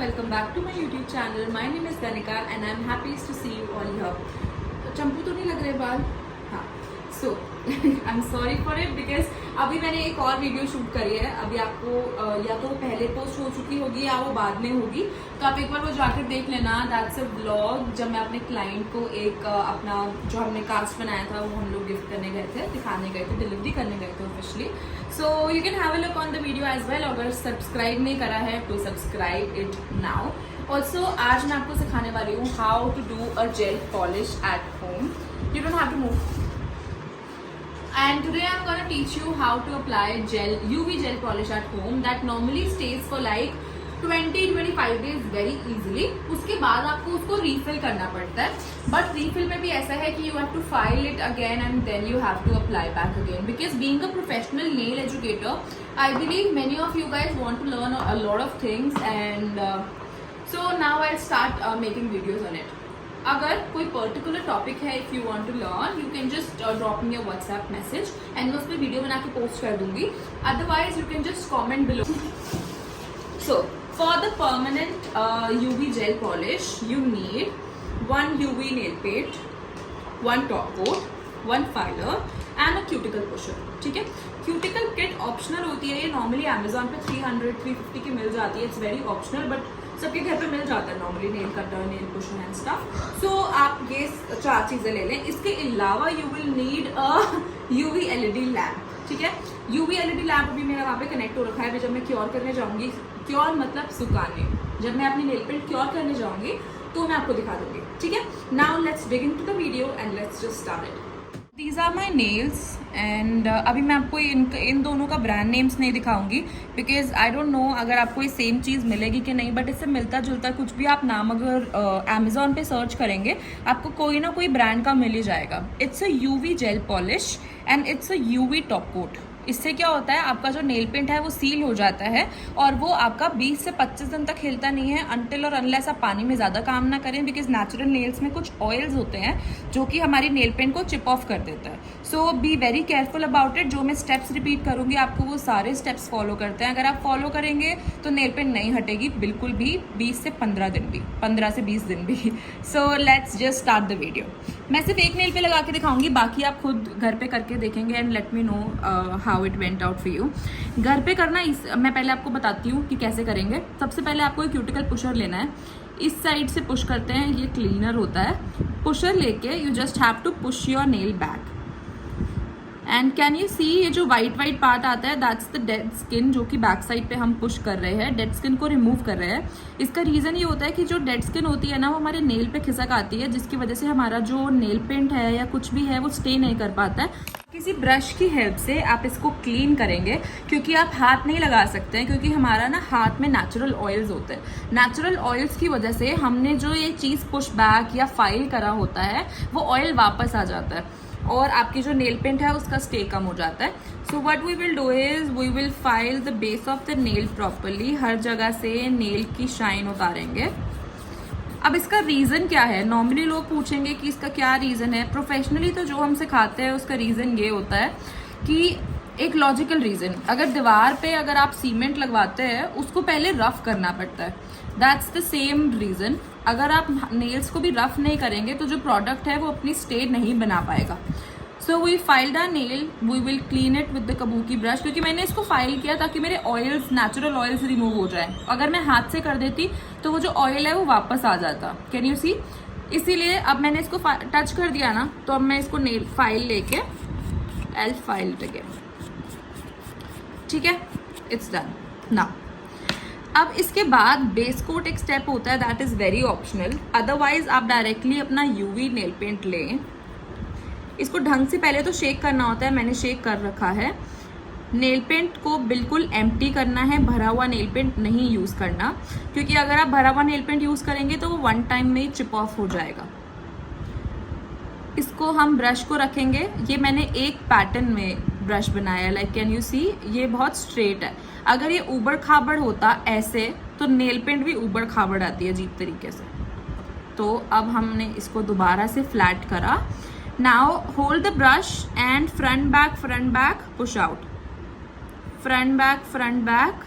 welcome back to my YouTube channel. My name is Ganika and I'm happy to see you all here. तो चंपू तो नहीं लग रहे बाल? हाँ. So I'm sorry for it because अभी मैंने एक और वीडियो शूट करी है. अभी आपको या तो पहले पोस्ट हो चुकी होगी या वो बाद में होगी. तो आप एक बार वो जाकर देख लेना. That's a vlog जब मैं अपने क्लाइंट को एक अपना जो हमने कास्ट बनाया था वो हम लोग गिफ्ट करने गए थे, दिखाने गए थे, डिलीवरी करने गए थे officially. So you can have a look on the video as well. अगर सब्सक्राइब नहीं करा है तो सब्सक्राइब इट नाउ. ऑल्सो आज मैं आपको सिखाने वाली हूँ how to do a gel polish at home. You don't have to move. And today I'm gonna teach you how to apply UV gel polish at home that normally stays for like 20-25 days very easily. उसके बाद आपको उसको refill करना पड़ता है. But refill में भी ऐसा है कि you have to file it again and then you have to apply back again. Because being a professional nail educator, I believe many of you guys want to learn a lot of things and so now I'll start making videos on it. अगर कोई particular topic है if you want to learn you can just drop me a WhatsApp message and मैं उस पर video बना के post कर दूंगी. Otherwise you can just comment below. So for the permanent UV gel polish you need 1 UV nail paint, 1 top coat, 1 filer and a cuticle pusher. ठीक है, cuticle kit optional होती है. ये नॉर्मली अमेजोन पे 300-350 की मिल जाती है. इट्स वेरी ऑप्शनल बट सबके घर पे मिल जाता है normally. Nail cutter, nail pusher and stuff. So आप ये 4 चीजें ले लें. इसके अलावा you will need a UV LED lamp. ठीक है, यूवी एलईडी लैम्प अभी मेरा वहाँ पे कनेक्ट हो रखा है. अभी जब मैं क्योर करने जाऊंगी, क्योर मतलब सुखाने, जब मैं अपनी नेल पेंट क्योर करने जाऊंगी तो मैं आपको दिखा दूंगी. ठीक है, now let's begin to the video and let's just start it. These are my nails and अभी मैं आपको इन दोनों का ब्रांड नेम्स नहीं दिखाऊंगी बिकॉज आई डोंट नो अगर आपको ये सेम चीज़ मिलेगी कि नहीं. बट इससे मिलता जुलता कुछ भी आप नाम अगर अमेजोन पे सर्च करेंगे आपको कोई ना कोई ब्रांड का मिल ही जाएगा. It's a UV gel polish and it's a UV top coat. इससे क्या होता है, आपका जो नेल पेंट है वो सील हो जाता है और वो आपका 20 से 25 दिन तक हिलता नहीं है अनटिल और अनलेस आप पानी में ज़्यादा काम ना करें. बिकॉज नेचुरल नेल्स में कुछ ऑयल्स होते हैं जो कि हमारी नेल पेंट को चिप ऑफ कर देता है. So be very careful about it. जो मैं स्टेप्स रिपीट करूंगी आपको वो सारे स्टेप्स फॉलो करते हैं. अगर आप फॉलो करेंगे तो नेल पेंट नहीं हटेगी बिल्कुल भी 20 से 15 दिन भी, 15 से 20 दिन भी. So let's just start the video. मैं सिर्फ एक नेल पे लगा के दिखाऊंगी, बाकी आप खुद घर पे करके देखेंगे and let me know how it went out for you. घर पे करना मैं पहले आपको बताती हूँ कि कैसे करेंगे. सबसे पहले आपको एक क्यूटिकल पुशर लेना है. इस साइड से पुश करते हैं, ये क्लीनर होता है. पुशर लेके you just have to push your nail back and can you see ये जो वाइट पार्ट आता है दैट्स द डेड स्किन जो कि बैक साइड पे हम पुश कर रहे हैं. डेड स्किन को रिमूव कर रहे हैं. इसका रीज़न ये होता है कि जो डेड स्किन होती है ना वो हमारे नेल पे खिसक आती है जिसकी वजह से हमारा जो नेल पेंट है या कुछ भी है वो स्टे नहीं कर पाता है. किसी ब्रश की हेल्प से आप इसको क्लीन करेंगे क्योंकि आप हाथ नहीं लगा सकते हैं क्योंकि हमारा ना हाथ में नेचुरल ऑयल्स होते हैं. नेचुरल ऑयल्स की वजह से हमने जो ये चीज़ पुश बैक या फाइल करा होता है वो ऑयल वापस आ जाता है और आपकी जो नेल पेंट है उसका स्टे कम हो जाता है. So what we will do is we will file the base of the nail properly. हर जगह से नेल की शाइन उतारेंगे. अब इसका रीज़न क्या है, नॉर्मली लोग पूछेंगे कि इसका क्या रीज़न है. प्रोफेशनली तो जो हम सिखाते हैं उसका रीज़न ये होता है कि एक लॉजिकल रीज़न. अगर दीवार पे अगर आप सीमेंट लगवाते हैं उसको पहले रफ करना पड़ता है. That's the same reason. अगर आप नेल्स को भी रफ नहीं करेंगे तो जो प्रोडक्ट है वो अपनी स्टे नहीं बना पाएगा. So we filed our nail. We will clean it with the kabuki brush क्योंकि मैंने इसको फाइल किया ताकि मेरे ऑयल्स, नेचुरल ऑयल्स रिमूव हो जाए. अगर मैं हाथ से कर देती तो वो जो ऑयल है वो वापस आ जाता. कैन यू सी? इसीलिए अब मैंने इसको टच कर दिया ना तो अब मैं इसको नेल फाइल लेके एल फाइल्ड अगेन. ठीक है, इट्स डन नाउ. अब इसके बाद बेस कोट एक स्टेप होता है that is very optional. Otherwise आप डायरेक्टली अपना यूवी नेल पेंट लें. इसको ढंग से पहले तो शेक करना होता है. मैंने शेक कर रखा है. नेल पेंट को बिल्कुल एम्प्टी करना है. भरा हुआ नेल पेंट नहीं यूज़ करना क्योंकि अगर आप भरा हुआ नेल पेंट यूज़ करेंगे तो वो 1 टाइम में ही चिप ऑफ हो जाएगा. इसको हम ब्रश को रखेंगे. ये मैंने एक पैटर्न में ब्रश बनाया. लाइक कैन यू सी ये बहुत स्ट्रेट है. अगर ये ऊबड़ खाबड़ होता ऐसे तो नेल पेंट भी ऊबड़ खाबड़ आती है अजीब तरीके से. तो अब हमने इसको दोबारा से फ्लैट करा. Now hold the brush and front back push out. Front back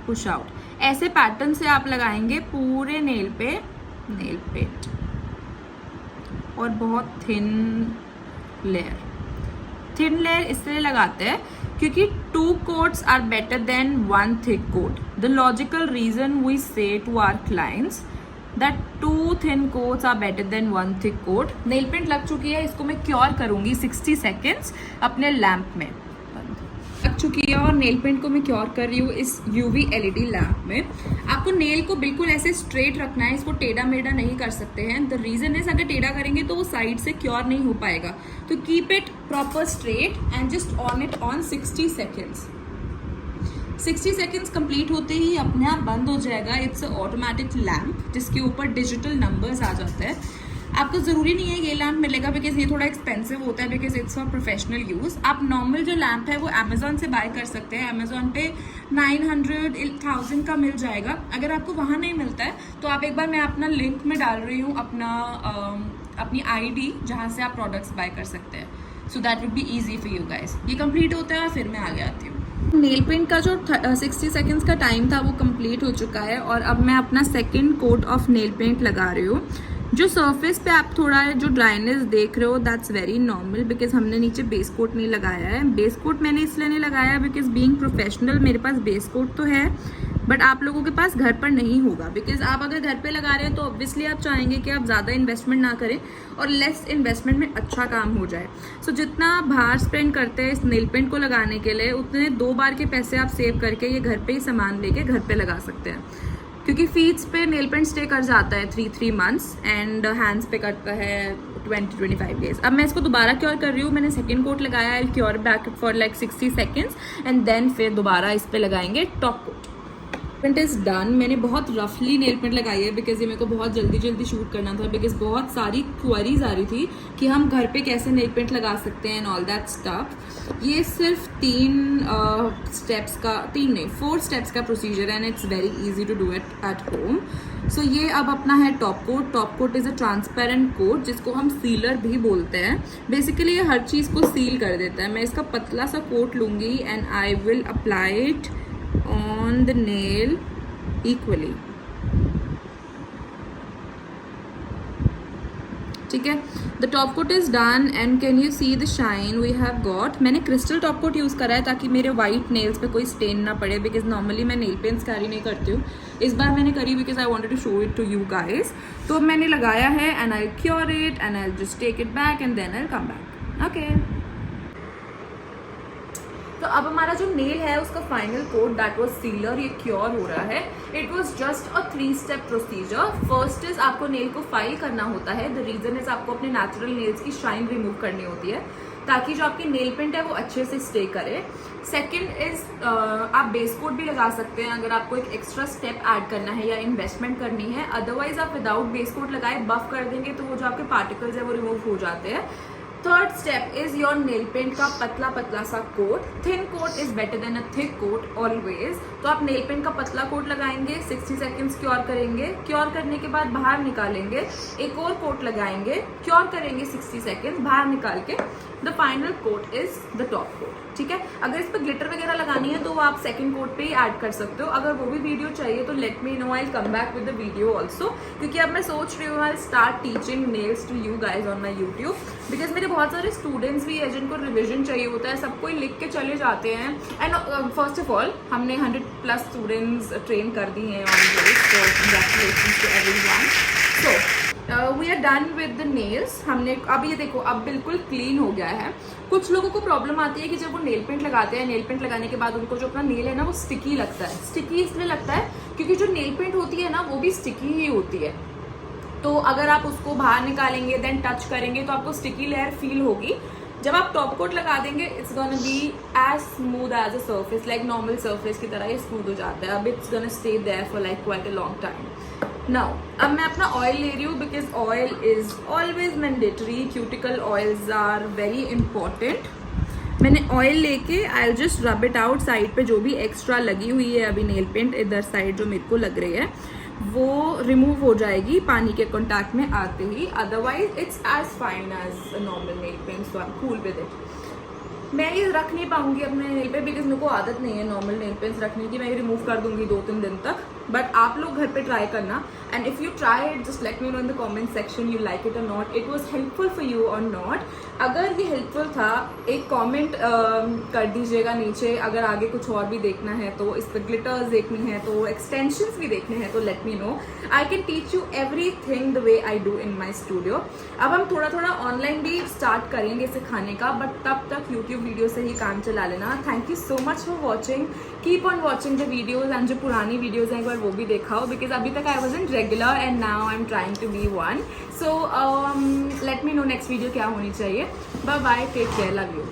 push out. ऐसे पैटर्न से आप लगाएंगे पूरे नेल पे नेल पेंट, और बहुत थिन लेयर इसलिए लगाते हैं क्योंकि 2 coats are better than 1 thick coat. The logical reason we say to our clients that 2 thin coats are better than 1 thick coat. Nail paint लग चुकी है, इसको मैं क्योर करूंगी 60 seconds अपने लैम्प में। लग चुकी है और नेल पेंट को मैं क्योर कर रही हूँ इस UV LED लैम्प में। आपको नेल को बिल्कुल ऐसे स्ट्रेट रखना है, इसको टेढ़ा मेढ़ा नहीं कर सकते हैं। द रीजन इज अगर टेढ़ा करेंगे तो वो साइड से क्योर नहीं हो पाएगा, तो keep it proper straight and just on it on 60 seconds। 60 seconds complete होते ही अपने आप बंद हो जाएगा। इट्स अ ऑटोमेटिक लैम्प जिसके ऊपर डिजिटल नंबर्स आ जाते हैं। आपको ज़रूरी नहीं है ये लैम्प मिलेगा बिकॉज ये थोड़ा एक्सपेंसिव होता है because it's for professional use. आप नॉर्मल जो लैम्प है वो अमेजोन से बाय कर सकते हैं। अमेजोन पे 900-1000 का मिल जाएगा। अगर आपको वहाँ नहीं मिलता है तो आप एक बार, मैं अपना लिंक में डाल रही हूँ अपनी ID जहाँ से आप प्रोडक्ट्स बाय कर सकते हैं, so that would be easy for you guys. ये कंप्लीट होता है और फिर मैं आगे आती हूँ। नेल पेंट का जो 60 seconds का टाइम था वो कंप्लीट हो चुका है और अब मैं अपना second coat of nail paint लगा रही हूँ। जो सरफेस पे आप थोड़ा जो ड्राइनेस देख रहे हो दैट्स वेरी नॉर्मल बिकॉज हमने नीचे बेस कोट नहीं लगाया है। बेस कोट मैंने इसलिए नहीं लगाया बिकॉज बीइंग प्रोफेशनल मेरे पास बेस कोट तो है बट आप लोगों के पास घर पर नहीं होगा। बिकॉज आप अगर घर पे लगा रहे हैं तो ऑब्वियसली आप चाहेंगे कि आप ज़्यादा इन्वेस्टमेंट ना करें और लेस इन्वेस्टमेंट में अच्छा काम हो जाए। सो जितना आप बाहर स्पेंड करते हैं इस नेल पेंट को लगाने के लिए, उतने 2 बार के पैसे आप सेव करके ये घर पे ही सामान लेके घर पे लगा सकते हैं। क्योंकि फीट्स पे नेल पेंट स्टे कर जाता है 3 months एंड हैंड्स पे करता है 20-25 days। अब मैं इसको दोबारा क्योर कर रही हूँ। मैंने सेकेंड कोट लगाया है, cure back for like 60 seconds and then फिर दोबारा इस पे लगाएंगे top coat. Paint is done. मैंने बहुत रफली नेल पेंट लगाई है बिकॉज ये मेरे को बहुत जल्दी शूट करना था बिकॉज बहुत सारी क्वेरीज आ रही थी कि हम घर पे कैसे नेल पेंट लगा सकते हैं एंड ऑल दैट स्टफ। ये सिर्फ 4 स्टेप्स का प्रोसीजर है and it's very easy to do it at home. So ये अब अपना है top coat. Top coat is a transparent coat जिसको हम सीलर भी बोलते हैं। बेसिकली ये हर चीज़ को सील कर देता है। मैं इसका पतला सा कोट लूँगी and I will apply it on the nail equally। ठीक है, the top coat is done and can you see the shine we have got। मैंने क्रिस्टल टॉप कोट यूज़ करा है ताकि मेरे वाइट नेल्स पे कोई स्टेन ना पड़े बिकॉज नॉर्मली मैं नेल पेंट्स कैरी नहीं करती हूँ। इस बार मैंने करी because I wanted to show it to you guys. तो मैंने लगाया है and I cure it and I just take it back and then I come back. Okay, तो अब हमारा जो नेल है उसका final coat that was sealer ये क्योर हो रहा है। It was just a 3-step procedure. First is आपको नेल को फाइल करना होता है। द रीजन इज आपको अपने नेचुरल नेल्स की शाइन रिमूव करनी होती है ताकि जो आपकी नेल पेंट है वो अच्छे से स्टे करे। सेकेंड इज आप बेस कोट भी लगा सकते हैं अगर आपको एक एक्स्ट्रा स्टेप ऐड करना है या इन्वेस्टमेंट करनी है। अदरवाइज आप विदाउट बेस कोट लगाए बफ कर देंगे तो वो जो आपके पार्टिकल्स है वो रिमूव हो जाते हैं। Third step is your nail paint का पतला सा कोट। Thin coat is better than a thick coat always. तो आप नेल पेंट का पतला कोट लगाएंगे, 60 seconds क्योर करेंगे, क्योर करने के बाद बाहर निकालेंगे, एक और कोट लगाएंगे, क्योर करेंगे 60 seconds, बाहर निकाल के the final coat is the top coat. ठीक है, अगर इस पर ग्लिटर वगैरह लगानी है तो वो आप सेकंड कोट पे ही ऐड कर सकते हो। अगर वो भी वीडियो चाहिए तो let me know, I come back with the video also. क्योंकि अब मैं सोच रही हूँ I start teaching nails to you guys on my YouTube because मेरे बहुत सारे स्टूडेंट्स भी है जिनको रिविजन चाहिए होता है। सब कोई लिख के चले जाते हैं एंड फर्स्ट ऑफ ऑल हमने 100+ स्टूडेंट्स ट्रेन कर दी हैं on this, so congratulations to everyone. So we are done with the nails. हमने अब ये देखो अब बिल्कुल क्लीन हो गया है। कुछ लोगों को प्रॉब्लम आती है कि जब वो नेल पेंट लगाते हैं, नेल पेंट लगाने के बाद उनको जो अपना नेल है ना वो स्टिकी लगता है। स्टिकी इसलिए लगता है क्योंकि जो नेल पेंट होती है ना वो भी स्टिकी ही होती है। तो अगर आप उसको बाहर निकालेंगे देन टच करेंगे तो आपको स्टिकी लेयर फील होगी। जब आप टॉप कोट लगा देंगे it's gonna be as smooth as a surface, like normal surface की तरह ये स्मूथ हो जाता है। अब it's gonna stay there for like quite a long time. Now अब मैं अपना ऑयल ले रही हूँ because oil is always mandatory. Cuticle oils are very important. मैंने ऑयल लेके I will just rub it out. Side पे जो भी एक्स्ट्रा लगी हुई है अभी नेल पेंट इधर साइड जो मेरे को लग रही है वो रिमूव हो जाएगी पानी के कॉन्टैक्ट में आते ही। Otherwise it's as fine as a normal nail paint, so I am cool with it. मैं ये रख नहीं पाऊंगी अपने नेल पे बिकॉज मेरे को आदत नहीं है नॉर्मल नेल पेंस रखने की. मैं ये रिमूव कर दूंगी 2-3 दिन तक. बट आप लोग घर पे ट्राई करना and if you try it just let me know in the comment section you like it or not, it was helpful for you or not. अगर ये हेल्पफुल था एक कमेंट कर दीजिएगा नीचे. अगर आगे कुछ और भी देखना है तो इस पर ग्लिटर्स देखनी है तो एक्सटेंशंस भी देखने हैं तो let me know. I can teach you everything the way I do in my studio. अब हम थोड़ा थोड़ा ऑनलाइन भी स्टार्ट करेंगे सिखाने का बट तब तक यूट्यूब वीडियो से ही काम चला लेना. Thank you so much for watching. Keep on watching the videos and जो पुरानी वीडियोज हैं एक बार वो भी दिखाओ बिकॉज अभी तक I was in regular and now I am trying to be one. So let me know next video क्या होनी चाहिए. Bye bye, take care, love you.